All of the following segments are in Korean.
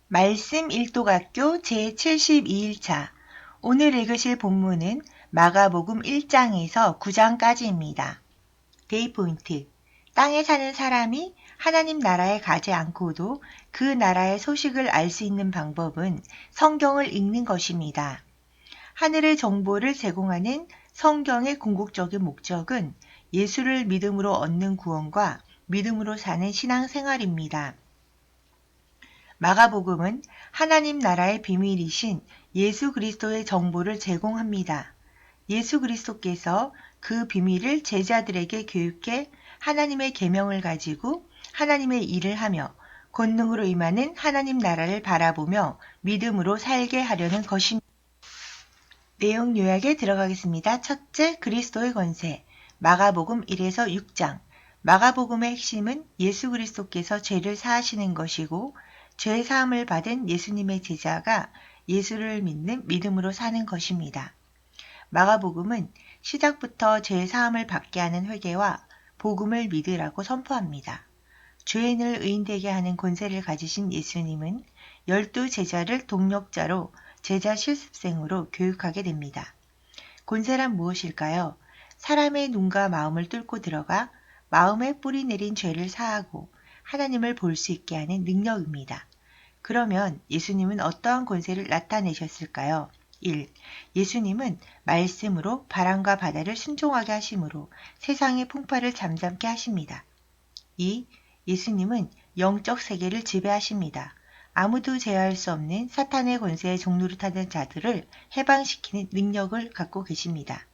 말씀 일독학교 제72일차 오늘 읽으실 본문은 마가복음 1장에서 9장까지입니다. 데이포인트. 땅에 사는 사람이 하나님 나라에 가지 않고도 그 나라의 소식을 알 수 있는 방법은 성경을 읽는 것입니다. 하늘의 정보를 제공하는 성경의 궁극적인 목적은 예수를 믿음으로 얻는 구원과 믿음으로 사는 신앙생활입니다. 마가복음은 하나님 나라의 비밀이신 예수 그리스도의 정보를 제공합니다. 예수 그리스도께서 그 비밀을 제자들에게 교육해 하나님의 계명을 가지고 하나님의 일을 하며 권능으로 임하는 하나님 나라를 바라보며 믿음으로 살게 하려는 것입니다. 내용 요약에 들어가겠습니다. 첫째, 그리스도의 권세. 마가복음 1에서 6장. 마가복음의 핵심은 예수 그리스도께서 죄를 사하시는 것이고 죄 사함을 받은 예수님의 제자가 예수를 믿는 믿음으로 사는 것입니다. 마가복음은 시작부터 죄 사함을 받게 하는 회개와 복음을 믿으라고 선포합니다. 죄인을 의인되게 하는 권세를 가지신 예수님은 12 제자를 동력자로 제자 실습생으로 교육하게 됩니다. 권세란 무엇일까요? 사람의 눈과 마음을 뚫고 들어가 마음에 뿌리 내린 죄를 사하고 하나님을 볼 수 있게 하는 능력입니다. 그러면 예수님은 어떠한 권세를 나타내셨을까요? 1. 예수님은 말씀으로 바람과 바다를 순종하게 하심으로 세상의 풍파를 잠잠게 하십니다. 2. 예수님은 영적 세계를 지배하십니다. 아무도 제어할 수 없는 사탄의 권세에 종노릇하는 자들을 해방시키는 능력을 갖고 계십니다.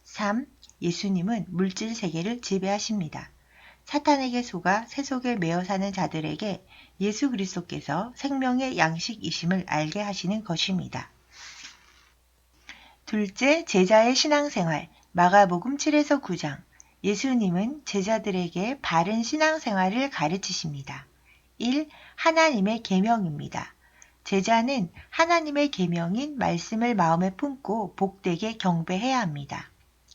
3. 예수님은 물질 세계를 지배하십니다. 사탄에게 속아 세속에 매어 사는 자들에게 예수 그리스도께서 생명의 양식이심을 알게 하시는 것입니다. 둘째, 제자의 신앙생활. 마가복음 7에서 9장. 예수님은 제자들에게 바른 신앙생활을 가르치십니다. 1. 하나님의 계명입니다. 제자는 하나님의 계명인 말씀을 마음에 품고 복되게 경배해야 합니다.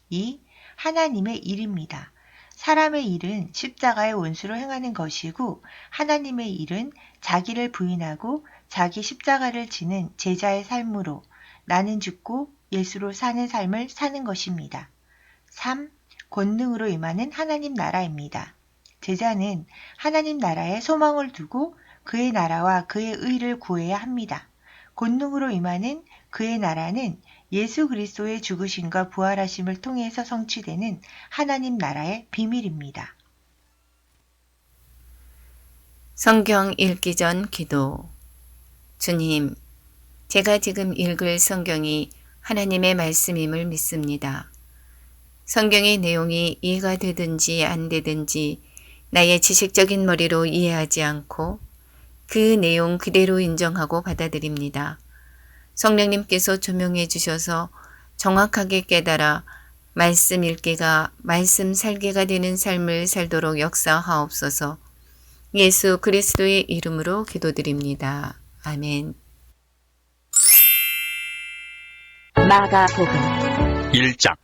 2. 하나님의 일입니다. 사람의 일은 십자가의 원수로 행하는 것이고 하나님의 일은 자기를 부인하고 자기 십자가를 지는 제자의 삶으로 나는 죽고 예수로 사는 삶을 사는 것입니다. 3. 권능으로 임하는 하나님 나라입니다. 제자는 하나님 나라에 소망을 두고 그의 나라와 그의 의를 구해야 합니다. 권능으로 임하는 그의 나라는 예수 그리스도의 죽으심과 부활하심을 통해서 성취되는 하나님 나라의 비밀입니다. 성경 읽기 전 기도. 주님, 제가 지금 읽을 성경이 하나님의 말씀임을 믿습니다. 성경의 내용이 이해가 되든지 안 되든지 나의 지식적인 머리로 이해하지 않고 그 내용 그대로 인정하고 받아들입니다. 성령님께서 조명해 주셔서 정확하게 깨달아 말씀 읽기가 말씀 살기가 되는 삶을 살도록 역사하옵소서. 예수 그리스도의 이름으로 기도드립니다. 아멘. 마가복음 1장.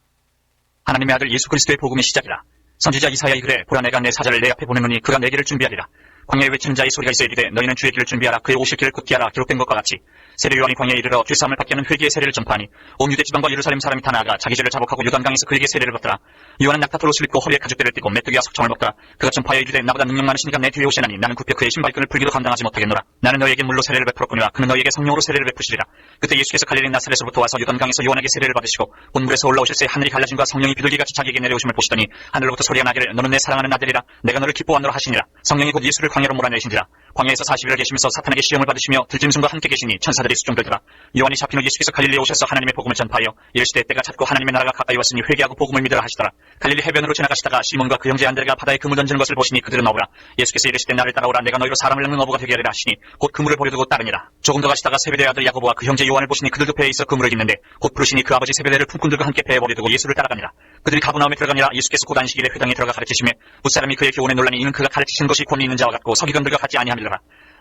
하나님의 아들 예수 그리스도의 복음의 시작이라. 선지자 이사야 이르되 보라 내가 내 사자를 내 앞에 보내노니 그가 내 길을 준비하리라. 광야에 외치는 자의 소리가 있어 이르되 너희는 주의 길을 준비하라. 그의 오실 길을 굳게 하라. 기록된 것과 같이 세례 요한이 광야에 이르러 죄사함을 받게 하는 회개의 세례를 전파하니 온 유대 지방과 예루살렘 사람이 다 나아가 자기 죄를 자복하고 요단강에서 그에게 세례를 받더라. 요한은 낙타털 옷을 입고 허리에 가죽대를 띠고 메뚜기와 석청을 먹더라. 그가 전파하여 이르되 나보다 능력 많으시니까 내 뒤에 오시나니 나는 굽혀 그의 신발끈을 풀기도 감당하지 못하겠노라. 나는 너희에게 물로 세례를 베풀었거니와 그는 너희에게 성령으로 세례를 베푸시리라. 그때 예수께서 갈릴리 나사렛으로부터 와서 요단강에서 요한에게 세례를 받으시고 본물에서 올라오실 새 하늘이 갈라짐과 성령이 비둘기같이 자기에게 내려오심을 보시더니 하늘로부터 소리가 나기를 너는 내 사랑하는 아들이라 내가 너를 기뻐하노라 하시니라. 성령이 곧 예수를 광야로 몰아내신지라. 광야에서 40일을 계시면서 사탄에게 시험을 받으시며 들짐승과 함께 계시니 천사들이 수종들더라. 요한이 잡힌 후 예수께서 갈릴리에 오셔서 하나님의 복음을 전파하여 이르시되 때가 찼고 하나님의 나라가 가까이 왔으니 회개하고 복음을 믿으라 하시더라. 갈릴리 해변으로 지나가시다가 시몬과 그 형제 안드레가 바다에 그물 던지는 것을 보시니 그들은 어부라. 예수께서 이르시되 나를 따라오라. 내가 너희로 사람을 낚는 어부가 되게 하리라 하시니 곧 그물을 버려두고 따르니라. 조금 더 가시다가 세베대의 아들 야고보와 그 형제 요한을 보시니 그들도 배에 있어 그물을 깃는데 곧 부르시니 그 아버지 세베대를 품꾼들과 함께 배에 버려두고 예수를 따라가니라. 그들이 가버나움에 들어가니라. 예수께서 곧 안식일에 회당에 들어가 가르치시매 뭇사람이 그의 교훈에 놀라니 이는 그가 가르치신 것이 권위 있는 자와 같고 서기관들과 같지 아니함이라.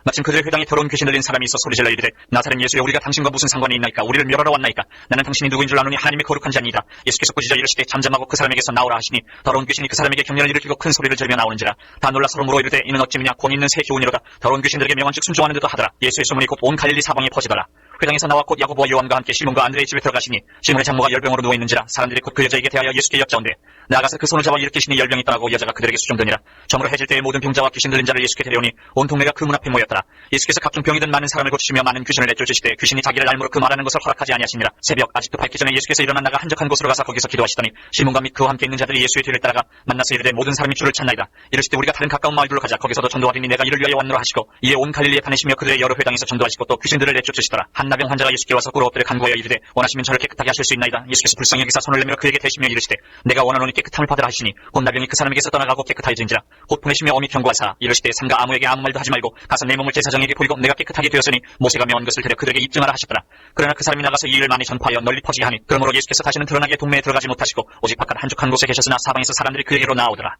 마침 그들의 회당에 더러운 귀신 들린 사람이 있어 소리질러 이르되 나사렛 예수여 우리가 당신과 무슨 상관이 있나이까 우리를 멸하러 왔나이까 나는 당신이 누구인 줄 아노니 하나님의 거룩한 자니이다. 예수께서 꾸짖어 이르시되 잠잠하고 그 사람에게서 나오라 하시니 더러운 귀신이 그 사람에게 경련을 일으키고 큰 소리를 지르며 나오는지라 다 놀라 서로 물어 이르되 이는 어찌미냐 곧 있는 새 교훈이로다. 더러운 귀신들에게 명한즉 순종하는 듯도 하더라. 예수의 소문이 곧 온 갈릴리 사방에 퍼지더라. 회당에서 나와 곧 야고보와 요한과 함께 시몬과 안드레의 집에 들어가시니 시몬의 장모가 열병으로 누워있는지라 사람들이 곧 그 여자에게 대하여 예수께 여짜온대 나아가서 그 손을 잡아 일으키시니 열병이 떠나고 여자가 그들에게 수종되니라. 저물어 해질 때에 모든 병자와 귀신 들린 자를 예수께 데려오니 온 동네가 그 문 앞에 모였더라. 예수께서 각종 병이 든 많은 사람을 고치시며 많은 귀신을 내쫓으시되 귀신이 자기를 알므로 그 말하는 것을 허락하지 아니하시니라. 새벽 아직도 밝기 전에 예수께서 일어나 나가 한적한 곳으로 가서 거기서 기도하시더니 시몬과 및 그와 함께 있는 자들이 예수의 뒤를 따라가 만나서 이르되 모든 사람이 주를 찾나이다. 이르시되 우리가 다른 가까운 마을들로 가자. 거기서도 전도하리니 내가 이를 위하여 왔노라 하시고 이에 온 갈릴리에 다니시며 그들의 여러 회당에서 전도하시고 또 귀신들을 내쫓으시더라. 한 나병 환자가 예수께 와서 꿇어 엎드려 간구하여 이르되 원하시면 저를 깨끗하게 하실 수 있나이다. 예수께서 불쌍히 여기사 손을 내밀어 그에게 대시며 이르시되 내가 원하노니 깨끗함을 받으라 하시니 곧 나병이 그 사람에게서 떠나가고 깨끗하여진지라. 곧 보내시며 어미 경고하사 이르시되 삼가 아무에게 아무 말도 하지 말고 가서 내 몸을 제사장에게 보이고 내가 깨끗하게 되었으니 모세가 명한 것을 데려 그들에게 입증하라 하셨더라. 그러나 그 사람이 나가서 이 일을 많이 전파하여 널리 퍼지게 하니 그러므로 예수께서 다시는 드러나게 동네에 들어가지 못하시고 오직 바깥 한적한 곳에 계셨으나 사방에서 사람들이 그에게로 나오더라.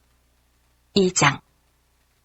2장.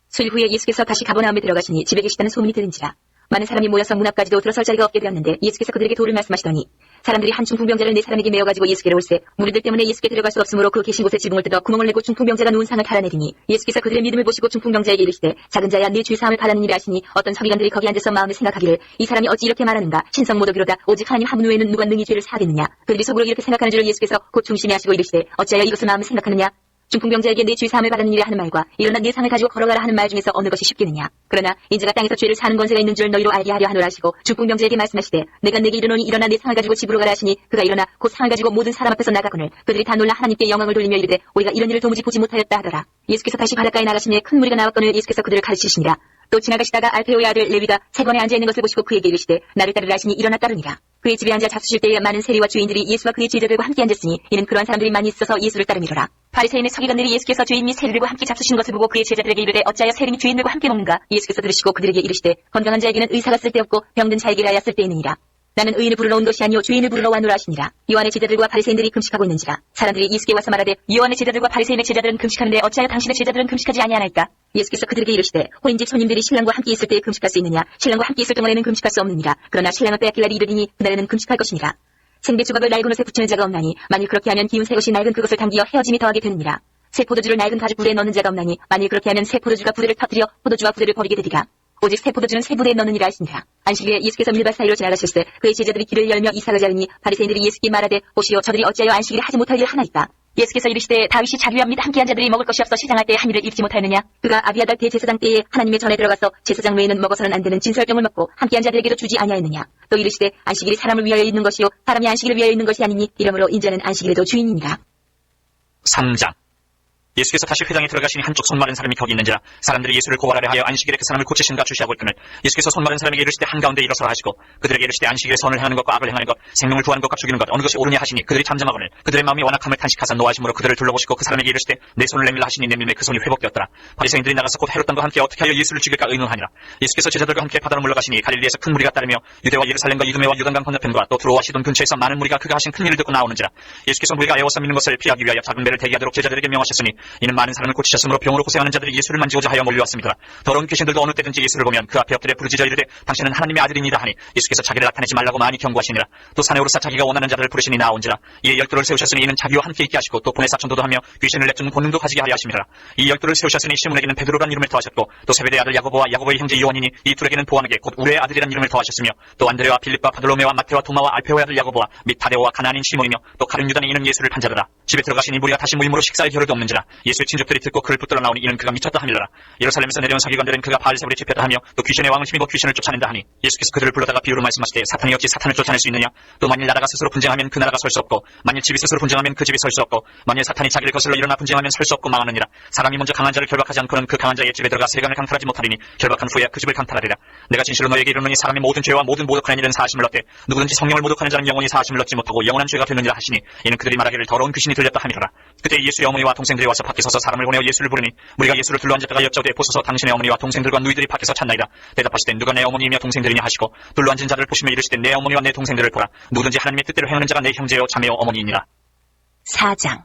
수일 후에 예수께서 다시 가버나움에 들어가시니 집에 계시다는 소문이 들은지라. 많은 사람이 모여서 문 앞까지도 들어설 자리가 없게 되었는데 예수께서 그들에게 도를 말씀하시더니 사람들이 한 중풍병자를 네 사람에게 메어가지고 예수께로 올세 무리들 때문에 예수께 들어갈 수 없으므로 그 계신 곳에 지붕을 뜯어 구멍을 내고 중풍병자가 누운 상을 달아내리니 예수께서 그들의 믿음을 보시고 중풍병자에게 이르시되 작은 자야 네 죄사함을 받았느니라 하시니 어떤 서기관들이 거기 앉아서 마음에 생각하기를 이 사람이 어찌 이렇게 말하는가 신성 모독이로다 오직 하나님 한 분 외에는 누가 능히 죄를 사하겠느냐. 그들이 속으로 이렇게 생각하는 줄을 예수께서 곧 중심히 하시고 이르시되 어찌하여 이것을 마음에 생각하느냐. 중풍병자에게 내 죄사함을 받았느니라 하는 말과 일어나 네 상을 가지고 걸어가라 하는 말 중에서 어느 것이 쉽겠느냐. 그러나 인자가 땅에서 죄를 사는 권세가 있는 줄 너희로 알게 하려 하노라 하시고 중풍병자에게 말씀하시되 내가 내게 이르노니 일어나 네 상을 가지고 집으로 가라 하시니 그가 일어나 곧 상을 가지고 모든 사람 앞에서 나가거늘 그들이 다 놀라 하나님께 영광을 돌리며 이르되 우리가 이런 일을 도무지 보지 못하였다 하더라. 예수께서 다시 바닷가에 나가시니 큰 무리가 나왔거늘 예수께서 그들을 가르치시니라. 또 지나가시다가 알페오의 아들 레위가 세관에 앉아있는 것을 보시고 그에게 이르시되 나를 따르라 하시니 일어나 따르니라. 그의 집에 앉아 잡수실 때에 많은 세리와 주인들이 예수와 그의 제자들과 함께 앉았으니 이는 그러한 사람들이 많이 있어서 예수를 따르미로라. 바리새인의 서기관들이 예수께서 죄인 및 세리들과 함께 잡수신 것을 보고 그의 제자들에게 이르되 어찌하여 세리 및 죄인들과 함께 먹는가. 예수께서 들으시고 그들에게 이르시되 건강한 자에게는 의사가 쓸데없고 병든 자에게라야 쓸데있느니라. 나는 의인을 부르러 온 것이 아니요 죄인을 부르러 왔노라 하시니라. 요한의 제자들과 바리새인들이 금식하고 있는지라. 사람들이 예수께 와서 말하되 요한의 제자들과 바리새인의 제자들은 금식하는데 어찌하여 당신의 제자들은 금식하지 아니하나이까. 예수께서 그들에게 이르시되 혼인집 손님들이 신랑과 함께 있을 때에 금식할 수 있느냐. 신랑과 함께 있을 동안에는 금식할 수 없느니라. 그러나 신랑을 빼앗길 날이 이르리니 그날에는 금식할 것이니라. 생배 조각을 낡은 옷에 붙이는 자가 없나니 만일 그렇게 하면 기운 새 것이 낡은 그것을 당기어 헤어짐이 더하게 되느니라. 새 포도주를 낡은 가죽 부대에 넣는 자가 없나니 만일 그렇게 하면 새 포도주가 부대를 터뜨려 포도주와 부대를 버리게 되리라. 오직 새 포도주는 새 부대에 넣느니라 하시니라. 안식일에 예수께서 밀밭 사이로 지나가실세 그의 제자들이 길을 열며 이삭을 자르니 바리새인들이 예수께 말하되 보시오 저들이 어찌하여 안식일에 하지 못할 일 하나이까. 예수께서 이르시되 다윗이 자기와 및 함께한 자들이 먹을 것이 없어 시장할 때에 한 일을 입지 못하였느냐. 그가 아비아달 대제사장 때에 하나님의 전에 들어가서 제사장 외에는 먹어서는 안 되는 진설병을 먹고 함께한 자들에게도 주지 아니하였느냐. 또 이르시되 안식일이 사람을 위하여 있는 것이요 사람이 안식일을 위하여 있는 것이 아니니 이러므로 인자는 안식일에도 주인이니라. 3장. 예수께서 다시 회당에 들어가시니 한쪽 손 마른 사람이 거기 있는지라. 사람들이 예수를 고발하려 하여 안식일에 그 사람을 고치신가 주시하고 있거늘 예수께서 손 마른 사람에게 이르시되 한가운데 일어서라 하시고 그들에게 이르시되 안식일에 선을 행하는 것과 악을 행하는 것 생명을 구하는 것과 죽이는 것 어느 것이 옳으냐 하시니 그들이 잠잠하거늘 그들의 마음이 완악함을 탄식하사 노하심으로 그들을 둘러보시고 그 사람에게 이르시되 내 손을 내밀라 하시니 내밀매 그 손이 회복되었더라. 바리새인들이 나가서 곧 헤롯 땅과 함께 어떻게 하여 예수를 죽일까 의논하니라. 예수께서 제자들과 함께 바다로 물러가시니 갈릴리에서 큰 무리가 따르며 유대와 예루살렘과 이두메와 유단강 건너편과 또 두로와 시돈 근처에서 많은 무리가 그가 하신 큰 일을 듣고 나오는지라. 예수께서 무리가 애워서 믿는 것을 피하기 위하여 작은 배를 대기하도록 제자들에게 명하셨으니 이는 많은 사람을 고치셨으므로 병으로 고생하는 자들이 예수를 만지고자 하여 몰려왔습니다. 더러운 귀신들도 어느 때든지 예수를 보면 그 앞에 엎드려 부르짖어 이르되 당신은 하나님의 아들이니이다 하니 예수께서 자기를 나타내지 말라고 많이 경고하시니라. 또 산에 오르사 자기가 원하는 자들을 부르시니 나온지라. 이에 열두를 세우셨으니 이는 자기와 함께 있게 하시고 또 보내 사천도도 하며 귀신을 내쫓는 권능도 가지게 하려 하심이라. 이 열두를 세우셨으니 시몬에게는 베드로란 이름을 더하셨고 또 세베대의 아들 야고보와 야고보의 형제 요한이니 이 둘에게는 보아내게 곧 우레의 아들이란 이름을 더하셨으며 또 안드레와 빌립과 바돌로메와 마테와 도마와 알페오의 아들 야고보와 및 타데오와 가나안인 시몬이며 또 가룟 유다는 이는 예수를 판자더라. 집에 들어가시니 무리가 다시 무임으로 식사할 겨를도 없는지라. 예수의 친족들이 듣고 그를 붙들어 나오니 이는 그가 미쳤다 하밀러라. 예루살렘에서 내려온 서기관들은 그가 바알세불에 집혔다 하며 또 귀신의 왕을 힘입어 귀신을 쫓아낸다 하니 예수께서 그들을 불러다가 비유로 말씀하시되 사탄이 어찌 사탄을 쫓아낼 수 있느냐. 또 만일 나라가 스스로 분쟁하면 그 나라가 설 수 없고 만일 집이 스스로 분쟁하면 그 집이 설 수 없고 만일 사탄이 자기를 거슬러 일어나 분쟁하면 설 수 없고 망하느니라. 사람이 먼저 강한 자를 결박하지 않고는 그 강한 자의 집에 들어가 세간을 강탈하지 못하리니 결박한 후에 그 집을 강탈하리라. 내가 진실로 너에게 이르노니 사람이 모든 죄와 모든 모독하는 일은 사하심을 얻되 누구든지 성령을 모독하는 자는 영원히 사하심을 얻지 못하고 영원한 죄가 되느니라 하시니 이는 그들이 말하기를 더러운 귀신이 들렸다 함이로라. 그때 예수의 어머니와 동생들이 와서 밖에 서서 사람을 보내어 예수를 부르니 우리가 예수를 둘러앉았다가 여짜오되 보소서 당신의 어머니와 동생들과 누이들이 밖에서 찾나이다. 대답하시되 누가 내 어머니이며 동생들이냐 하시고 둘러앉은 자를 보시며 이르시되 내 어머니와 내 동생들을 보라. 누구든지 하나님의 뜻대로 행하는 자가 내 형제요 자매요 어머니이니라. 4장.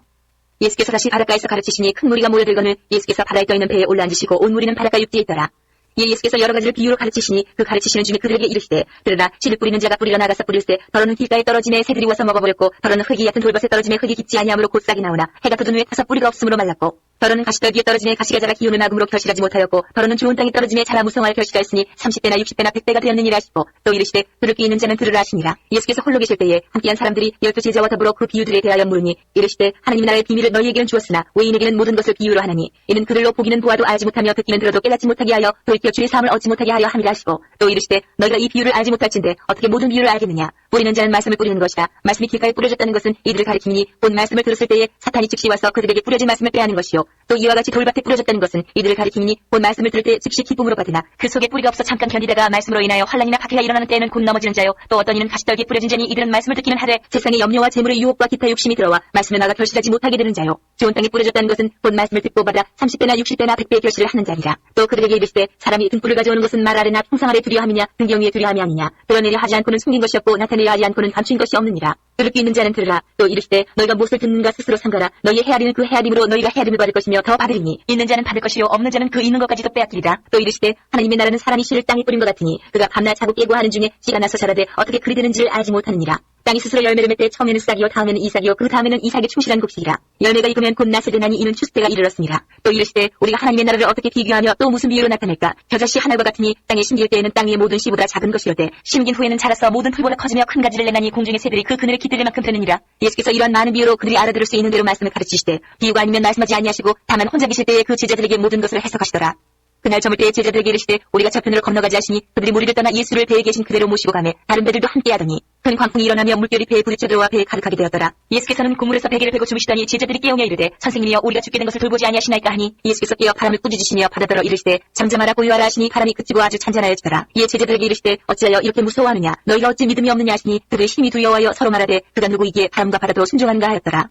예수께서 다시 바닷가에서 가르치시니 큰 무리가 모여들거늘 예수께서 바다에 떠있는 배에 올라앉으시고 온 무리는 바닷가 육지에 있더라. 이에 예수께서 여러 가지를 비유로 가르치시니 그 가르치시는 중에 그들에게 이르시되 그러나 씨를 뿌리는 자가 뿌리러 나가서 뿌릴때 더러는 길가에 떨어짐에 새들이 와서 먹어버렸고 더러는 흙이 얕은 돌밭에 떨어짐에 흙이 깊지 아니하므로 곧 싹이 나오나 해가 돋은 후에 타서 뿌리가 없으므로 말랐고 더러는 가시떨 위에 떨어짐에 가시가 자라 기운을 막음으로 결실하지 못하였고 더러는 좋은 땅에 떨어짐에 자라 무성할 결실하였으니 30배나 60배나 100배가 되었느니라 하시고 또 이르시되 들을 귀 있는 자는 들으라 하시니라. 예수께서 홀로 계실 때에 함께한 사람들이 12 제자와 더불어 그 비유들에 대하여 물으니 이르시되 하나님 나라의 비밀을 너희에게는 주었으나 외인에게는 모든 것을 비유로 하나니 이는 그들로 보기는 보아도 알지 못하며 듣기는 들어도 깨닫지 못하게 하여 돌이켜 주의 사함을 얻지 못하게 하려 함이라 하시고 또 이르시되 너희가 이 비유를 알지 못할진대 어떻게 모든 비유를 알겠느냐. 뿌리는 자는 말씀을 뿌리는 것이다. 말씀이 길가에 뿌려졌다는 것은 이들을 가리키니 본 말씀을 들었을 때에 사탄이 즉시 와서 그들에게 뿌려진 말씀을 빼앗는 것이요 또 이와 같이 돌밭에 뿌려졌다는 것은 이들을 가리키니 본 말씀을 들을 때 즉시 기쁨으로 받으나 그 속에 뿌리가 없어 잠깐 견디다가 말씀으로 인하여 환난이나 박해가 일어나는 때에는 곧 넘어지는 자요 또 어떤 이는 가시떨기에 뿌려진 자니 이들은 말씀을 듣기는 하되 세상의 염려와 재물의 유혹과 기타 욕심이 들어와 말씀에 나가 결실하지 못하게 되는 자요 좋은 땅에 뿌려졌다는 것은 본 말씀을 듣고 받아 30배나 60배나 100배의 결실을 하는 자니라. 또 그들에게 이르시되 사람이 등불을 가져오는 것은 말 아래나 풍상 아래 두려함이냐 등경 위에 두려함이 아니냐. 드러내려 하지 않고는 숨긴 것이 없고 나타내려 하지 않고는 감춘 것이 없느니라. 들을 귀 있는 자는 들으라. 또 이르시되 너희가 무엇을 듣는가 스스로 삼가라. 너희의 헤아리는 그 헤아림으로 너희가 헤아림을 받을 것이며 더 받으리니 있는 자는 받을 것이요 없는 자는 그 있는 것까지도 빼앗기리라. 또 이르시되 하나님의 나라는 사람이 씨를 땅에 뿌린 것 같으니 그가 밤낮 자고 깨고 하는 중에 씨가 나서 자라되 어떻게 그리 되는지를 알지 못하느니라. 땅이 스스로 열매를 맺되 처음에는 싹이요 다음에는 이삭이요 그 다음에는 이삭의 충실한 곡식이라. 열매가 익으면 곧 낫을 되나니 이는 추수 때가 이르렀습니다. 또 이르시되 우리가 하나님의 나라를 어떻게 비교하며 또 무슨 비유로 나타낼까. 겨자씨 하나과 같으니 땅에 심길 때에는 땅 위의 모든 씨보다 작은 것이로되 심긴 후에는 자라서 모든 풀보다 커지며 큰 가지를 내나니 공중의 새들이 그 그늘에 깃들릴 만큼 되느니라. 예수께서 이러한 많은 비유로 그들이 알아들을 수 있는 대로 말씀을 가르치시되 비유가 아니면 말씀하지 아니하시고 다만 혼자 계실 때에 그 제자들에게 모든 것을 해석하시더라. 그날 저물 때에 제자들에게 이르시되 우리가 저편으로 건너가지 하시니 그들이 무리를 떠나 예수를 배에 계신 그대로 모시고 가매 다른 배들도 함께 하더니 큰 광풍이 일어나며 물결이 배에 부딪혀 들어와 배에 가득하게 되었더라. 예수께서는 고물에서 베개를 베고 주무시더니 제자들이 깨우며 이르되 선생님이여 우리가 죽게 된 것을 돌보지 아니하시나이까 하니 예수께서 깨어 바람을 꾸짖으시며 바다더러 이르시되 잠잠하라 고요하라 하시니 바람이 그치고 아주 잔잔하여지더라. 이에 제자들에게 이르시되 어찌하여 이렇게 무서워하느냐 너희가 어찌 믿음이 없느냐 하시니 그들의 힘이 두려워하여 서로 말하되 그가 누구이기에 바람과 바다도 순종하는가 하였더라.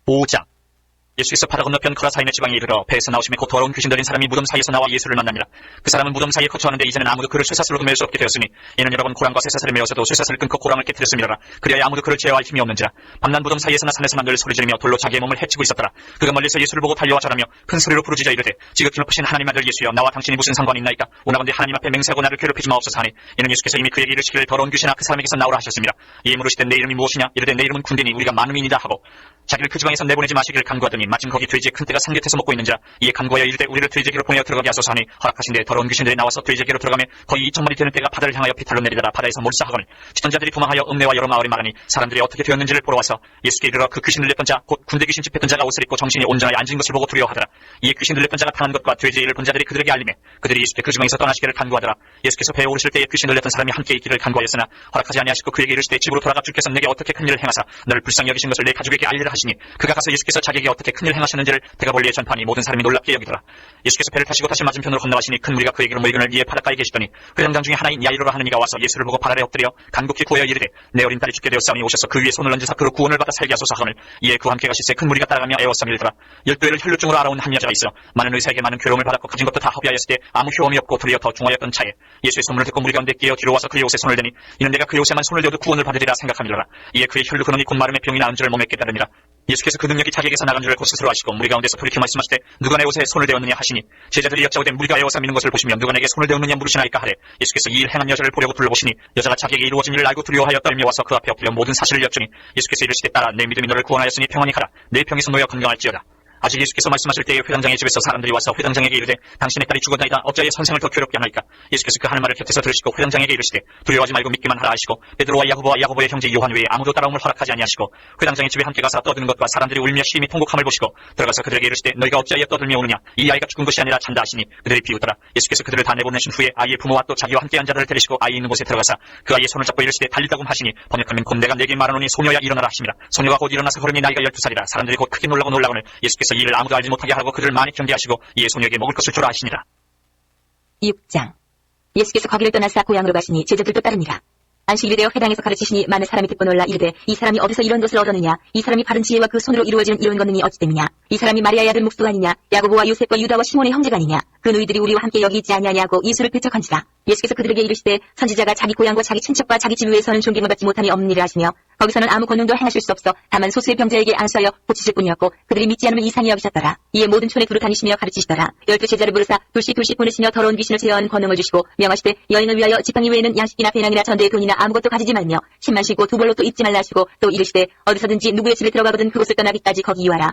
5장. 예수께서 바다 건너편 코라사인의 지방에 이르러 배에서 나오시며 곧 더러운 귀신 들린 사람이 무덤 사이에서 나와 예수를 만납니다. 그 사람은 무덤 사이에 거처하는데 이제는 아무도 그를 쇠사슬로도 맬 수 없게 되었으니 이는 여러 번 고랑과 쇠사슬을 메어서도 쇠사슬을 끊고 고랑을 깨뜨렸음이라. 그리하여 아무도 그를 제어할 힘이 없는지라. 밤낮 무덤 사이에서나 산에서나 늘 소리 지르며 돌로 자기의 몸을 해치고 있었더라. 그가 멀리서 예수를 보고 달려와 절하며 큰 소리로 부르짖어 이르되 지극히 높으신 하나님 아들 예수여 나와 당신이 무슨 상관이 있나이까. 오나건대 하나님 앞에 맹세하고 나를 괴롭히지 마옵소서 하니 이는 예수께서 이미 그에게 이르시기를 더러운 귀신아 그 사람에게서 나오라 하셨습니다. 이에 물으시되 내 이름이 무엇이냐. 이르되 내 이름은 군대니 우리가 만민이다 하고 자기를 그 지방에서 내보내지 마시기를 간구하더니 마침 거기 돼지의 큰 떼가 삼겹해서 먹고 있는지라. 이에 간구하여 이르되 우리를 돼지에게로 보내어 들어가게 하소서 하니 허락하신데 더러운 귀신들이 나와서 돼지에게로 들어가며 거의 2,000마리 되는 떼가 바다를 향하여 피탈로 내리다가 바다에서 몰사하거늘 치던 자들이 도망하여 읍내와 여러 마을에 말하니 사람들이 어떻게 되었는지를 보러 와서 예수께 이르러 그 귀신을 냈던 자 곧 군대 귀신 집했던 자가 옷을 입고 정신이 온전하게 앉은 것을 보고 두려워하더라. 이에 귀신을 냈던 자가 당한 것과 돼지의 일을 본 자들이 그들에게 알리매 그들이 예수께 그 지방에서 떠나시기를 간구하더라. 예수께서 배에 오르실 때에 귀신을 냈던 사람이 함께 있기를 간구하였으나 허락하지 아니하시고 그에게 이르시되 집으로 돌아가 주께서 내게 어떻게 큰 일을 행하사 너를 불쌍히 여기신 것을 내 가족에게 알리라 하시니 그가 가서 예수께서 자기에게 어떻게 큰 일을 행하셨는지를 대가 멀리에 전파하니 모든 사람이 놀랍게 여기더라. 예수께서 배를 타시고 다시 맞은편으로 건너가시니 큰 무리가 그에게로 모이거늘 이에 바닷가에 계시더니 회당장 중에 하나인 야이로라 하는 이가 와서 예수를 보고 발 아래 엎드려 간곡히 구하여 이르되 내 어린 딸이 죽게 되었사오니 오셔서 그 위에 손을 얹으사 그로 구원을 받아 살게 하소서 하거늘 이에 그와 함께 가시세 큰 무리가 따라가며 애워싸 밀더라. 12회를 혈루증으로 알아온 한 여자가 있어 많은 의사에게 많은 괴로움을 받았고 가진 것도 다 허비하였을 때 아무 효험이 없고 도리어 더 중하였던 차에 예수의 소문을 듣고 무리가 온데 끼어 뒤로 와서 그의 옷에 손을 대니 이는 내가 그의 옷에만 손을 대어도 구원을 받으리라 생각함이더라. 이에 그의 혈루 근원이 곧 마름의 병이 나은 줄을 몸에 깨달으니라. 예수께서 그 능력이 자기에게서 나간 줄을 곧 스스로 아시고 무리 가운데서 돌이켜 말씀하시되 누가 내 옷에 손을 대었느냐 하시니 제자들이 여짜오되 무리가 애워싸 미는 것을 보시며 누가 내게 손을 대었느냐 물으시나이까 하래. 예수께서 이 일 행한 여자를 보려고 둘러보시니 여자가 자기에게 이루어진 일을 알고 두려워하여 떨며 와서 그 앞에 엎드려 모든 사실을 여쭈니 예수께서 이르시되 딸아 내 믿음이 너를 구원하였으니 평안히 가라. 내 병에서 놓여 건강할지어다. 아직 예수께서 말씀하실 때에 회당장의 집에서 사람들이 와서 회당장에게 이르되 당신의 딸이 죽었나이다. 어찌하여 선생을 더 괴롭게 하나이까. 예수께서 그 하는 말을 곁에서 들으시고 회당장에게 이르시되 두려워하지 말고 믿기만 하라 하시고 베드로와 야고보의 형제 요한 외에 아무도 따라옴을 허락하지 아니하시고 회당장의 집에 함께 가서 떠드는 것과 사람들이 울며 심히 통곡함을 보시고 들어가서 그들에게 이르시되 너희가 어찌하여 떠들며 오느냐. 이 아이가 죽은 것이 아니라 잔다 하시니 그들이 비웃더라. 예수께서 그들을 다 내보내신 후에 아이의 부모와 또 자기와 함께 한 자들을 데리시고 아이 있는 곳에 들어가사 그 아이의 손을 잡고 이르시되 달리다금 하시니 번역하면 곧 내가 내게 말하노니 소녀야 일어나라 하시니라. 소녀가 곧 일어나서 걸으니 나이가 12살이라. 사람들이 곧 크게 놀라거늘 예수께서 이 일을 아무도 알지 못하게 하고 그들을 많이 경계하시고 이에 소녀에게 먹을 것을 주라 하시니라. 6장. 예수께서 거기를 떠나사 고향으로 가시니 제자들도 따르니라. 안식일이 되어 회당에서 가르치시니 많은 사람이 듣고 놀라 이르되 이 사람이 어디서 이런 것을 얻었느냐. 이 사람이 바른 지혜와 그 손으로 이루어지는 이런 권능이 어찌 됨이냐. 이 사람이 마리아의 아들 목수가 아니냐? 야고보와 요셉과 유다와 시몬의 형제가 아니냐? 그 너희들이 우리와 함께 여기 있지 아니하냐고 예수를 배척한지라. 예수께서 그들에게 이르시되 선지자가 자기 고향과 자기 친척과 자기 집 위에서는 존경을 받지 못함이 없는 일을 하시며 거기서는 아무 권능도 행하실 수 없어 다만 소수의 병자에게 안수하여 고치실 뿐이었고 그들이 믿지 않으면 이상히 여기셨더라. 이에 모든 촌에 두루 다니시며 가르치시더라. 12 제자를 부르사 둘씩 보내시며 더러운 귀신을 제어하는 권능을 주시고 명하시되 여인을 위하여 지팡이 외에는 양식이나 배낭이나 전대의 돈이나 아무것도 가지지 말며 신만 신고 두 벌로 또 입지 말라 하시고 또 이르시되 어디서든지 누구의 집에 들어가거든 그곳을 떠나기까지 거기 이와라.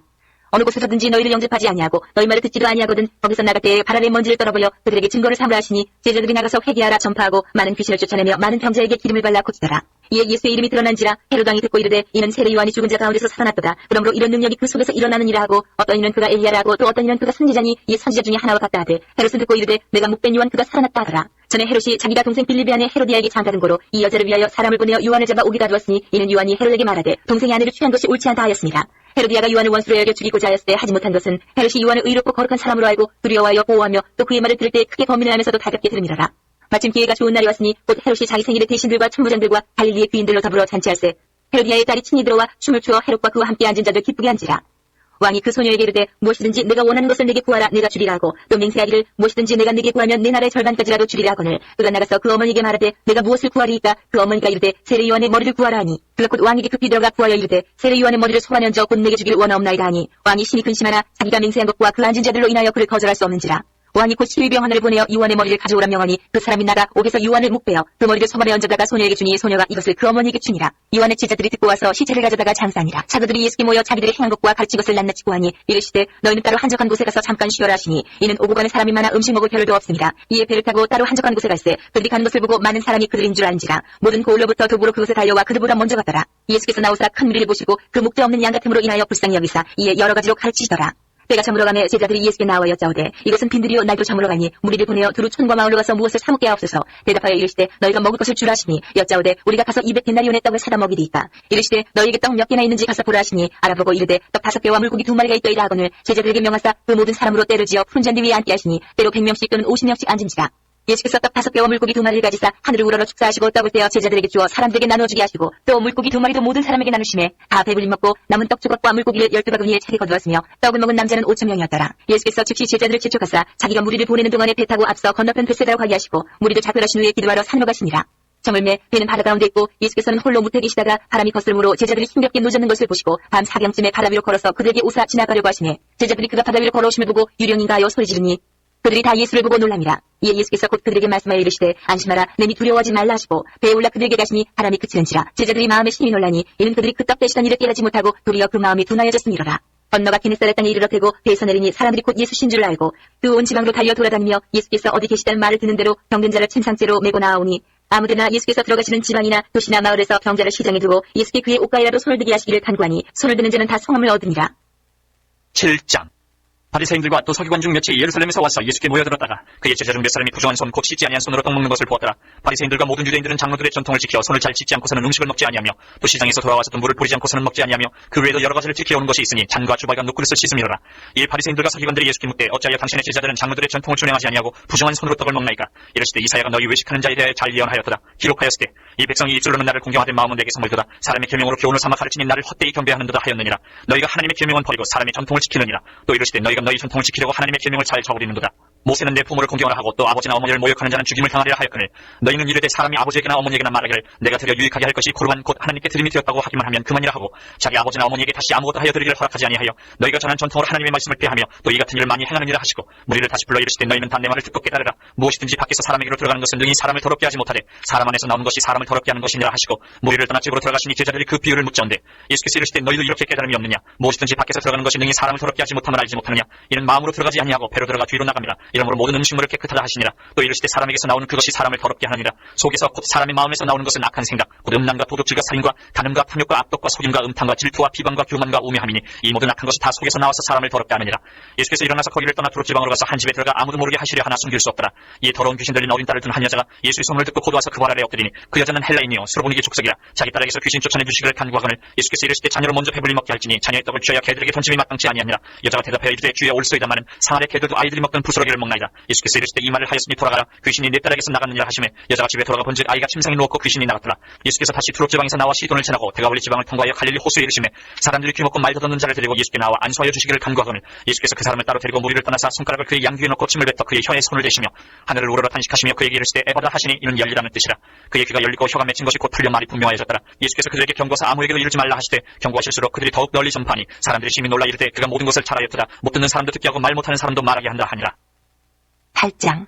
어느 곳에서든지 너희를 영접하지 아니하고 너희 말을 듣지도 아니하거든 거기서 나갈 때에 발 아래 먼지를 떨어버려 그들에게 증거를 삼으라 하시니 제자들이 나가서 회개하라 전파하고 많은 귀신을 쫓아내며 많은 병자에게 기름을 발라 고치더라. 이에 예수의 이름이 드러난지라 헤롯 왕이 듣고 이르되 이는 세례 요한이 죽은 자 가운데서 살아났도다. 그러므로 이런 능력이 그 속에서 일어나느니라 하고 어떤 이는 그가 엘리야라 하고 또 어떤 이는 그가 선지자니 이 선지자 중에 하나와 같다 하되 헤롯은 듣고 이르되 내가 목된 요한 그가 살아났다 하더라. 전에 헤롯이 자기가 동생 빌립의 아내 헤로디아에게 장가든 고로 이 여자를 위하여 사람을 보내어 요한을 잡아 오게 가두었으니 이는 요한이 헤롯에게 말하되 동생의 아내를 취한 것이 옳지 않다 하였습니다. 헤로디아가 요한을 원수로 여겨 죽이고자 하였을 때 하지 못한 것은 헤롯이 요한을 의롭고 거룩한 사람으로 알고 두려워하여 보호하며 또 그의 말을 들을 때 크게 범민을 하면서도 가볍게 들음이라라. 마침 기회가 좋은 날이 왔으니 곧 헤롯이 자기 생일에 대신들과 천부장들과 갈릴리의 귀인들로 더불어 잔치할세 헤로디아의 딸이 친히 들어와 춤을 추어 헤롯과 그와 함께 앉은 자들 기쁘게 한지라. 왕이 그 소녀에게 이르되 무엇이든지 내가 원하는 것을 내게 구하라 내가 주리라 하고 또 맹세하기를 무엇이든지 내가 내게 구하면 내 나라의 절반까지라도 주리라 하거늘 그가 나가서 그 어머니에게 말하되 내가 무엇을 구하리이까 그 어머니가 이르되 세례 요한의 머리를 구하라 하니 그가 곧 왕에게 급히 들어가 구하여 이르되 세례 요한의 머리를 소란에 얹어 곧 내게 주길 원하옵나이다 하니 왕이 심히 근심하나 자기가 맹세한 것과 그 앉은 자들로 인하여 그를 거절할 수 없는지라. 왕이 곧 시위병 하나를 보내어 요한의 머리를 가져오라 명하니 그 사람이 나가 옥에서 요한을 묵베어 그 머리를 소만에 얹어다가 소녀에게 주니 소녀가 이것을 그 어머니에게 주니라. 요한의 제자들이 듣고 와서 시체를 가져다가 장사하니라. 사도들이 예수께 모여 자기들의 행한 것과 가르친 것을 낱낱이 고하니 이르시되 너희는 따로 한적한 곳에 가서 잠깐 쉬어라 하시니 이는 오고 가는 사람이 많아 음식 먹을 겨를도 없습니다. 이에 배를 타고 따로 한적한 곳에 갈새 그들이 가는 것을 보고 많은 사람이 그들인 줄 알지라. 모든 고을로부터 도보로 그곳에 달려와 그들보다 먼저 갔더라. 예수께서 나오사 큰 무리를 보시고 그 목자 없는 양 같음으로 인하여 불쌍히 여기사 이에 여러 가지로 가르치시더라. 때가 저물어 가매 제자들이 예수께 나와 여짜오되 이것은 빈들이요 날도 저물어 가니 무리를 보내어 두루 촌과 마을로 가서 무엇을 사 먹게 하옵소서. 대답하여 이르시되 너희가 먹을 것을 주라 하시니 여짜오되 우리가 가서 200데나리온의 떡을 사다 먹이리이까. 이르시되 너희에게 떡 몇 개나 있는지 가서 보라 하시니 알아보고 이르되 떡 5개와 물고기 2마리가 있더이다 하거늘 제자들에게 명하사 그 모든 사람으로 때를 지어 푸른 잔디 위에 앉게 하시니 때로 100명씩 또는 50명씩 앉은지라. 예수께서 떡 5개와 물고기 2마리를 가지사 하늘을 우러러 축사하시고 떡을 떼어 제자들에게 주어 사람들에게 나눠주게 하시고 또 물고기 2마리도 모든 사람에게 나누심에 다 배불리 먹고 남은 떡 조각과 물고기를 12바구니에 차게 거두었으며 떡을 먹은 남자는 5,000명이었더라. 예수께서 즉시 제자들을 재촉하사 자기가 무리를 보내는 동안에 배 타고 앞서 건너편 벳세다로 가게 하시고 무리를 작별하신 후에 기도하러 산으로 가시니라. 저물매 배는 바다 가운데 있고 예수께서는 홀로 무태 계시다가 바람이 거스름으로 제자들이 힘겹게 노젓는 것을 보시고 밤 사경쯤에 바다 위로 걸어서 그들에게 오사 지나가려고 하시네 제자들이 그가 바다 위로 걸어오심을 보고 유령인가 하여 소리 지르니 그들이 다 예수를 보고 놀랍니다. 이에 예수께서 곧 그들에게 말씀하여 이르시되 안심하라 내니 두려워하지 말라 하시고 배에 올라 그들에게 가시니 바람이 그치는지라. 제자들이 마음에 심히 놀라니 이는 그들이 그 떡 대시던 일을 깨닫지 못하고 도리어 그 마음이 둔하여졌음이로라. 건너가 게네사렛 땅에 이르러 대고 배에서 내리니 사람들이 곧 예수신 줄 알고 그 온 지방으로 달려 돌아다니며 예수께서 어디 계시다는 말을 듣는 대로 병든 자를 침상째로 메고 나아오니 아무데나 예수께서 들어가시는 지방이나 도시나 마을에서 병자를 시장에 두고 예수께 그의 옷가에라도 손을 드게 하시기를 간구하니 손을 드는 자는 다 성함을 얻으니라. 7장 바리새인들과 또 서기관 중 몇이 예루살렘에서 와서 예수께 모여들었다가 그의 제자 중 몇 사람이 부정한 손 곧 씻지 아니한 손으로 떡 먹는 것을 보았더라. 바리새인들과 모든 유대인들은 장로들의 전통을 지켜 손을 잘 씻지 않고서는 음식을 먹지 아니하며 또 시장에서 돌아와서도 물을 뿌리지 않고서는 먹지 아니하며 그 외에도 여러 가지를 지켜오는 것이 있으니 잔과 주발과 눕그릇을 씻음이로라. 이에 바리새인들과 서기관들이 예수께 묻되 어찌하여 당신의 제자들은 장로들의 전통을 준행하지 아니하고 부정한 손으로 떡을 먹나이까. 이르시되 이사야가 너희 외식하는 자에 대해 잘 예언하였도다. 기록하였으되 이 백성이 입술로는 나를 공경하되 마음은 내게 섬을도다. 사람의 계명으로 교훈을 삼아 가르치니 나를 헛되이 경배하는도다 하였느니라. 너희가 하나님의 계명은 버리고 사람의 전통을 지키느니라. 또 이르시되 너희가 너희 전통을 지키려고 하나님의 계명을 잘 저버리는도다. 모세는 내 부모를 공경하라 하고 또 아버지나 어머니를 모욕하는 자는 죽임을 당하리라 하였거늘 너희는 이르되 사람이 아버지에게나 어머니에게나 말하기를 내가 드려 유익하게 할 것이 고르반 곧 하나님께 드림이 되었다고 하기만 하면 그만이라 하고 자기 아버지나 어머니에게 다시 아무것도 하여 드리기를 허락하지 아니하여 너희가 전한 전통으로 하나님의 말씀을 폐하며 또 이 같은 일을 많이 행하느니라 하시고 무리를 다시 불러 이르시되 너희는 단 내 말을 듣고 깨달으라. 무엇이든지 밖에서 사람에게로 들어가는 것은 능히 사람을 더럽게 하지 못하되 사람 안에서 나오는 것이 사람을 더럽게 하는 것이니라 하시고 무리를 떠나 집으로 들어가시니 제자들이 그 비유를 묻자온대 예수께서 이르시되 너희도 이렇게 깨달음이 없느냐. 무엇이든지 밖에서 들어가는 것이 능히 사람을 더럽게 하지 못함을 알지 못하느냐. 이는 마음으로 들어가지 아니하고 배로 들어가 뒤로 나갑니다. 이러므로 모든 음식물을 깨끗하다 하시니라. 또 이르시되 사람에게서 나오는 그것이 사람을 더럽게 하느니라. 속에서 곧 사람의 마음에서 나오는 것은 악한 생각 곧 음란과 도둑질과 살인과 간음과 탐욕과 압독과 속임과 음탕과 질투와 비방과 교만과 우매함이니 이 모든 악한 것이 다 속에서 나와서 사람을 더럽게 하느니라. 예수께서 일어나서 거기를 떠나 두로 지방으로 가서 한 집에 들어가 아무도 모르게 하시려 하나 숨길 수 없더라. 이에 더러운 귀신 들린 어린 딸을 둔 한 여자가 예수의 소문을 듣고 곧 와서 그 발 아래 엎드리니 그 여자는 헬라인이요 수로보니게 족속이라. 자기 딸에게서 귀신 쫓아내 주시기를 간구하거늘 예수께서 이르시되 자녀를 먼저 배불리 먹게 할지니 자녀의 떡을 쥐어야 개들에게 던짐이 마땅치 아니하니라. 여자가 대답하여 이르되 주여 올소이다마는 상하에 개들도 아이들이 먹던 부스러기를 먹나이다. 예수께서 이르시되 이 말을 하였으니 돌아가라. 귀신이 내 딸에게서 나갔느니라 하시매 여자가 집에 돌아가 본즉 아이가 침상에 누웠고 귀신이 나갔더라. 예수께서 다시 두로 지방에서 나와 시돈을 지나고 대가볼리 지방을 통과하여 갈릴리 호수에 이르시매 사람들이 귀먹고 말 더듬는 자를 데리고 예수께 나와 안수하여 주시기를 간구하거늘 예수께서 그 사람을 따로 데리고 무리를 떠나사 손가락을 그의 양귀에 넣고 침을 뱉어 그의 혀에 손을 대시며 하늘을 우러러 탄식하시며 그에게 이르시되 에바다 하시니 이는 열리라는 뜻이라. 그의 귀가 열리고 혀가 맺힌 것이 곧 풀려 말이 분명하여졌더라. 예수께서 그들에게 경고하사 아무에게도 이르지 말라 하시되 경고하실수록 그들이 더욱 널리 전파하니 사람들이 심히 놀라 이르되 그가 모든 것을 잘하였도다. 못 듣는 사람도 듣게 하고 말 못하는 사람도 말하게 한다 하니라. 8장.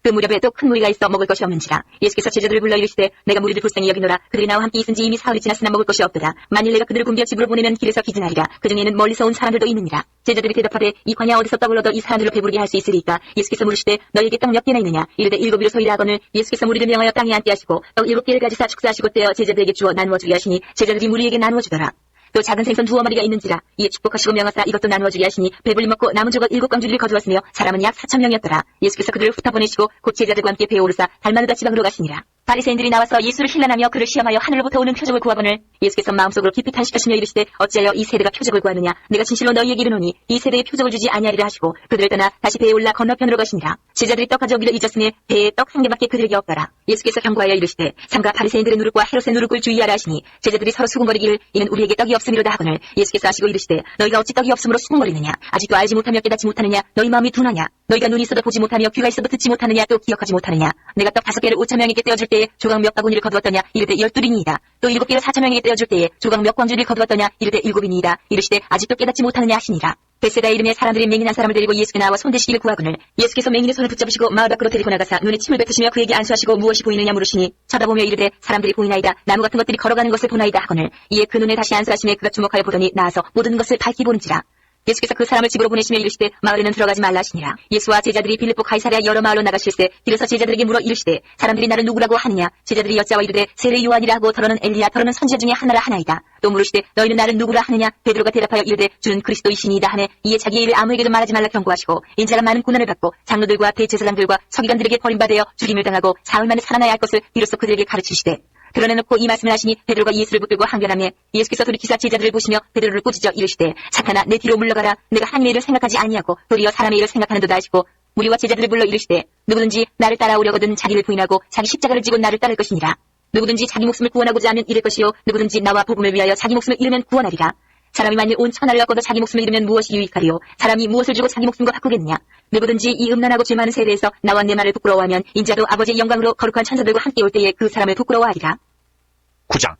그 무렵에 또 큰 무리가 있어 먹을 것이 없는지라 예수께서 제자들을 불러 이르시되 내가 무리를 불쌍히 여기노라. 그들이 나와 함께 있은지 이미 사흘이 지났으나 먹을 것이 없도다. 만일 내가 그들을 굶겨 집으로 보내면 길에서 기진하리라. 그 중에는 멀리서 온 사람들도 있느니라. 제자들이 대답하되 이 광야 어디서 떡을 얻어 이 사람들을 배부르게 할 수 있으리까. 예수께서 물으시되 너희에게 떡 몇 개나 있느냐. 이르되 7이로 소이라 하거늘 예수께서 무리를 명하여 땅에 앉게 하시고 떡 7개를 가지사 축사하시고 떼어 제자들에게 주어 나누어 주게 하시니 제자들이 무리에게 나누어 주더라. 또 작은 생선 2어마리가 있는지라 이에 축복하시고 명하사 이것도 나누어 주게 하시니 배불리 먹고 남은 조각 7광주리를 거두었으며 사람은 약 4,000명이었더라. 예수께서 그들을 흩어 보내시고 곧 제자들과 함께 배에 오르사 달마누다 지방으로 가시니라. 바리새인들이 나와서 예수를 힐난하며 그를 시험하여 하늘로부터 오는 표적을 구하거늘 예수께서 마음속으로 깊이 탄식하시며 이르시되 어찌하여 이 세대가 표적을 구하느냐. 내가 진실로 너희에게 이르노니 이 세대에 표적을 주지 아니하리라 하시고 그들을 떠나 다시 배에 올라 건너편으로 가시니라. 제자들이 떡 가져오기를 잊었으니 배에 떡 1개밖에 그들에게 없더라. 예수께서 경고하여 이르시되 삼가 바리새인들의 누룩과 헤롯의 누룩을 주의하라 하시니 제자들이 서로 수군거리기를 이는 우리에게 떡이 없음이로다 하거늘 예수께서 하시고 이르시되 너희가 어찌 떡이 없음으로 수군거리느냐. 아직도 알지 못하며 깨닫지 못하느냐. 너희 마음이 둔하냐. 너희가 눈이 있어도 보지 못하며 귀가 있어도 듣지 못하느냐. 또 기억하지 못하느냐. 내가 떡 5개를 5,000명에게 떼어줄 때에 조각 몇 바구니를 거두었더냐. 이르되 12링이이다. 또 7개를 4,000명에게 떼어줄 때에 조각 몇 광주리를 거두었더냐. 이르되 7이니이다. 이르시되 아직도 깨닫지 못하느냐 하시니라. 벳세다 이름의 사람들이 맹인한 사람을 데리고 예수께 나와 손대시기를 구하거늘 예수께서 맹인의 손을 붙잡으시고 마을 밖으로 데리고 나가사 눈에 침을 뱉으시며 그에게 안수하시고 무엇이 보이느냐 물으시니 쳐다보며 이르되 사람들이 보이나이다. 나무 같은 것들이 걸어가는 것을 보나이다 하거늘 이에 그 눈에 다시 안수하시며 그가 주목하여 보더니 나아서 모든 것을 밝히 보는지라. 예수께서 그 사람을 집으로 보내시며 이르시되 마을에는 들어가지 말라 하시니라. 예수와 제자들이 빌립보 가이사랴 여러 마을로 나가실세 길에서 제자들에게 물어 이르시되 사람들이 나를 누구라고 하느냐. 제자들이 여짜와 이르되 세례 요한이라 하고 더러는 엘리야 더러는 선지자 중에 하나라 하나이다. 또 물으시되 너희는 나를 누구라 하느냐. 베드로가 대답하여 이르되 주는 그리스도이시니이다 하네. 이에 자기의 일을 아무에게도 말하지 말라 경고하시고 인자가 많은 고난을 받고 장로들과 대제사장들과 서기관들에게 버림받아 죽임을 당하고 사흘 만에 살아나야 할 것을 비로소 그들에게 가르치시되 드러내놓고 이 말씀을 하시니 베드로가 예수를 붙들고 항변하며 예수께서 돌이키사 제자들을 보시며 베드로를 꾸짖어 이르시되 사탄아 내 뒤로 물러가라. 내가 하나님의 일을 생각하지 아니하고 도리어 사람의 일을 생각하는도다 하시고 무리와 제자들을 불러 이르시되 누구든지 나를 따라오려거든 자기를 부인하고 자기 십자가를 지고 나를 따를 것이니라. 누구든지 자기 목숨을 구원하고자 하면 잃을 것이요 누구든지 나와 복음을 위하여 자기 목숨을 잃으면 구원하리라. 사람이 만일 온 천하를 얻고도 자기 목숨을 잃으면 무엇이 유익하리요. 사람이 무엇을 주고 자기 목숨과 바꾸겠느냐. 누구든지 이 음란하고 죄 많은 세대에서 나와 내 말을 부끄러워하면 인자도 아버지의 영광으로 거룩한 천사들과 함께 올 때에 그 사람을 부끄러워하리라. 9장.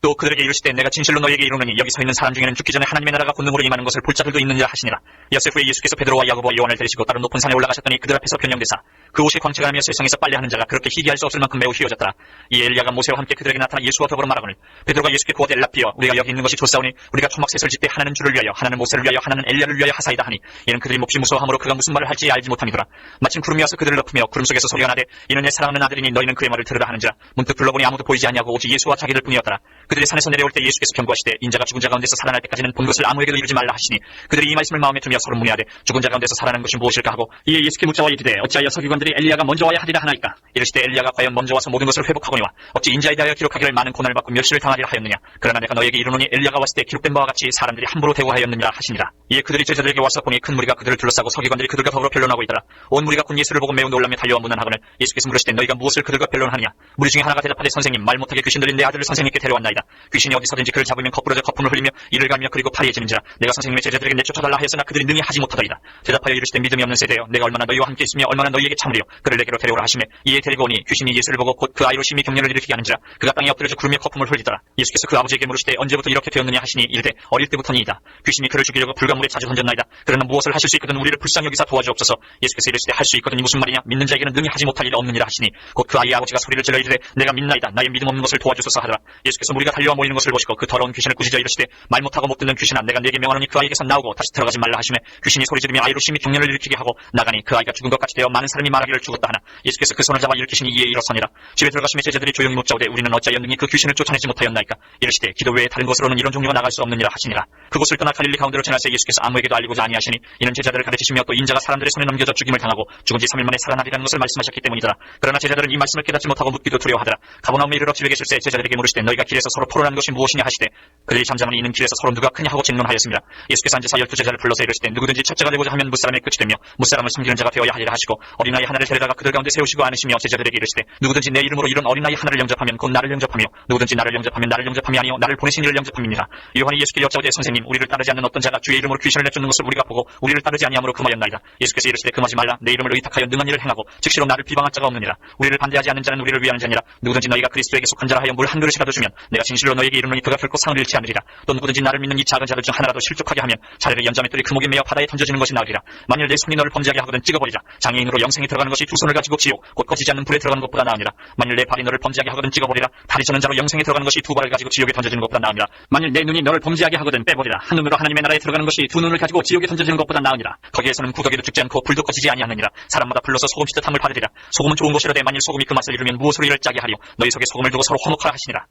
또 그들에게 이르시되 내가 진실로 너희에게 이르노니 여기 서 있는 사람 중에는 죽기 전에 하나님의 나라가 권능으로 임하는 것을 볼 자들도 있느니라 하시니라. 엿새 후에 예수께서 베드로와 야고보와 요한을 데리시고 다른 높은 산에 올라가셨더니 그들 앞에서 변명되사 그 옷이 광채가 나며 세상에서 빨래하는 자가 그렇게 희귀할 수 없을 만큼 매우 휘어졌더라. 이에 엘리야가 모세와 함께 그들에게 나타나 예수와 더불어 말하거늘 베드로가 예수께 구하되 엘라피여 우리가 여기 있는 것이 좋사오니 우리가 초막셋을 짓되 하나는 주를 위하여 하나는 모세를 위하여 하나는 엘리야를 위하여 하사이다 하니 이는 그들이 몹시 무서워하므로 그가 무슨 말을 할지 알지 못함이더라. 마침 구름이 와서 그들을 덮으며 구름 속에서 소리가 나되 이는 내 사랑하는 아들이니 너희는 그의 말을 들으라 하는지라. 문득 둘러보니 아무도 보이지 아니하고 오직 예수와 자기들 뿐이었더라. 그들이 산에서 내려올 때 예수께서 경고하시되 인자가 죽은 자 가운데서 살아날 때까지는 본 것을 아무에게도 이르지 말라 하시니 그들이 이 말씀을 마음에 두며 서로 문의하되 죽은 자 가운데서 살아난 것이 무엇일까 하고 이에 예수께 묻자와 이르되 어찌하여 서기관들이 엘리야가 먼저 와야 하리라 하나이까. 이르시되 엘리야가 과연 먼저 와서 모든 것을 회복하거니와 어찌 인자에 대하여 기록하기를 많은 고난을 받고 멸시를 당하리라 하였느냐. 그러나 내가 너에게 이르노니 엘리야가 왔을 때 기록된 바와 같이 사람들이 함부로 대우하였느니라 하시니라. 이에 그들이 제자들에게 와서 보니 큰 무리가 그들을 둘러싸고 서기관들이 그들과 더불어 변론하고 있더라. 온 무리가 군 예수를 보고 매우 놀라며 달려와 문안하거늘 예수께서 물으시되 너희가 무엇을 그들과 변론하느냐. 무리 중에 하나가 대답하되 선생님 말 못하게 귀신 들린 내 아들을 선생님께 데려왔나이다. 귀신이 어디서든지 그를 잡으면 거꾸러져 거품을 흘리며 이를 갈며 그리고 파리해지는지라. 내가 선생님의 제자들에게 내쫓아달라 하였으나 그들이 능히 하지 못하더이다. 대답하여 이르시되 믿음이 없는 세대여 내가 얼마나 너희와 함께 있으며 얼마나 너희에게 참으리요. 그를 내게로 데려오라 하시매 이에 데리고 오니 귀신이 예수를 보고 곧 그 아이로 심히 경련을 일으키게 하는지라. 그가 땅에 엎드려져 구름에 거품을 흘리더라. 예수께서 그 아버지에게 물으시되 언제부터 이렇게 되었느냐 하시니 이르되 어릴 때부터니이다. 귀신이 그를 죽이려고 불가물에 자주 던졌나이다. 그러나 무엇을 하실 수 있거든 우리를 불쌍히 여기사 도와주옵소서. 예수께서 이르시되 할 수 있거든이 무슨 말이냐. 믿는 자에게는 능히 하지 못할 일 없느니라 하시니 곧 그 아이의 아버지가 소리를 질러 이르되 내가 믿나이다. 나의 믿음 없는 것을 도와주소서 하더라. 예수께서 무리가 달려와 모이는 것을 보시고 그 더러운 귀신을 꾸짖어 이르시되 말 못하고 못 듣는 귀신아 내가 네게 명하노니 그 아이에게서 나오고 다시 들어가지 말라 하시매 귀신이 소리 지르며 아이로 심히 경련을 일으키게 하고 나가니 그 아이가 죽은 것 같이 되어 많은 사람이 말하기를 죽었다 하나 예수께서 그 손을 잡아 일으키시니 이에 일어서니라. 집에 들어가시며 제자들이 조용히 묻자오되 우리는 어찌하여 능히 그 귀신을 쫓아내지 못하였나이까. 이르시되 기도 외에 다른 곳으로는 이런 종류가 나갈 수 없느니라 하시니라. 그곳을 떠나 갈릴리 가운데로 지나서 예수께서 아무에게도 알리고자 아니하시니 이는 제자들을 가르치시며 또 인자가 사람들의 손에 넘겨져 죽임을 당하고 죽은 지 3일 만에 살아나리라는 것을 말씀하셨기 때문이더라. 그러나 제자들은 이 말씀을 깨닫지 못하고 묻기도 두려워하더라. 가버나움에 이르러 집에 계실새 제자들에게 물으시되 너희가 길에서 서로 토론한 것이 무엇이냐 하시되 그들이 잠잠하니 이는 길에서 서로 누가 크냐 하고 진론하였습니다. 예수께서 앉으사 12제자를 불러서 이르시되 누구든지 첫째가 되고자 하면 무사람의 끝이 되며 무사람을 섬기는 자가 되어야 하리라 하시고 어린아이 하나를 데려다가 그들 가운데 세우시고 안으시며 제자들에게 이르시되 누구든지 내 이름으로 이런 어린아이 하나를 영접하면 곧 나를 영접하며 누구든지 나를 영접하면 나를 영접함이 아니요 나를 보내신 이를 영접함이니라. 요한이 예수께 여짜오되 선생님 우리를 따르지 않는 어떤 자가 주의 이름으로 귀신을 내쫓는 것을 우리가 보고 우리를 따르지 아니함으로 금하였나이다. 예수께서 이르시되 금하지 말라. 내 이름을 의탁하여 능한 일을 행하고 즉시로 나를 비방할 자가 없느니라. 우리를 반대하지 않는 자는 우리를 위하는 자니라. 누구든지 너희가 그리스도에게 속한 자라 하여 물 한 그릇이라도 주면 내가 진실로 너에게 이르노니 그가 결코 상을 잃지 않으리라. 또 누구든지 나를 믿는 이 작은 자들 중 하나라도 실족하게 하면 자리를 연자매 뜰이 금옥에 매어 바다에 던져지는 것이 나으리라. 만일 내 손이 너를 범죄하게 하거든 찍어버리라. 장애인으로 영생에 들어가는 것이 두 손을 가지고 지옥 곧 꺼지지 않는 불에 들어가는 것보다 나으니라. 만일 내 발이 너를 범죄하게 하거든 찍어버리라. 다리 저는 자로 영생에 들어가는 것이 두 발을 가지고 지옥에 던져지는 것보다 나으니라. 만일 내 눈이 너를 범죄하게 하거든 빼버리라. 한 눈으로 하나님의 나라에 들어가는 것이 두 눈을 가지고 지옥에 던져지는 것보다 나으니라. 거기에서는 구더기도 죽지 않고 불도 꺼지지 아니하느니라. 사람마다 불러서 소금 시듯함을 받으리라. 소금은 좋은 것이라되 만일 소금이 그 맛을 잃으면 무엇으로 이를 짜게 하리요. 너희 속에 소금을 두고 서로 화목하라 하시니라.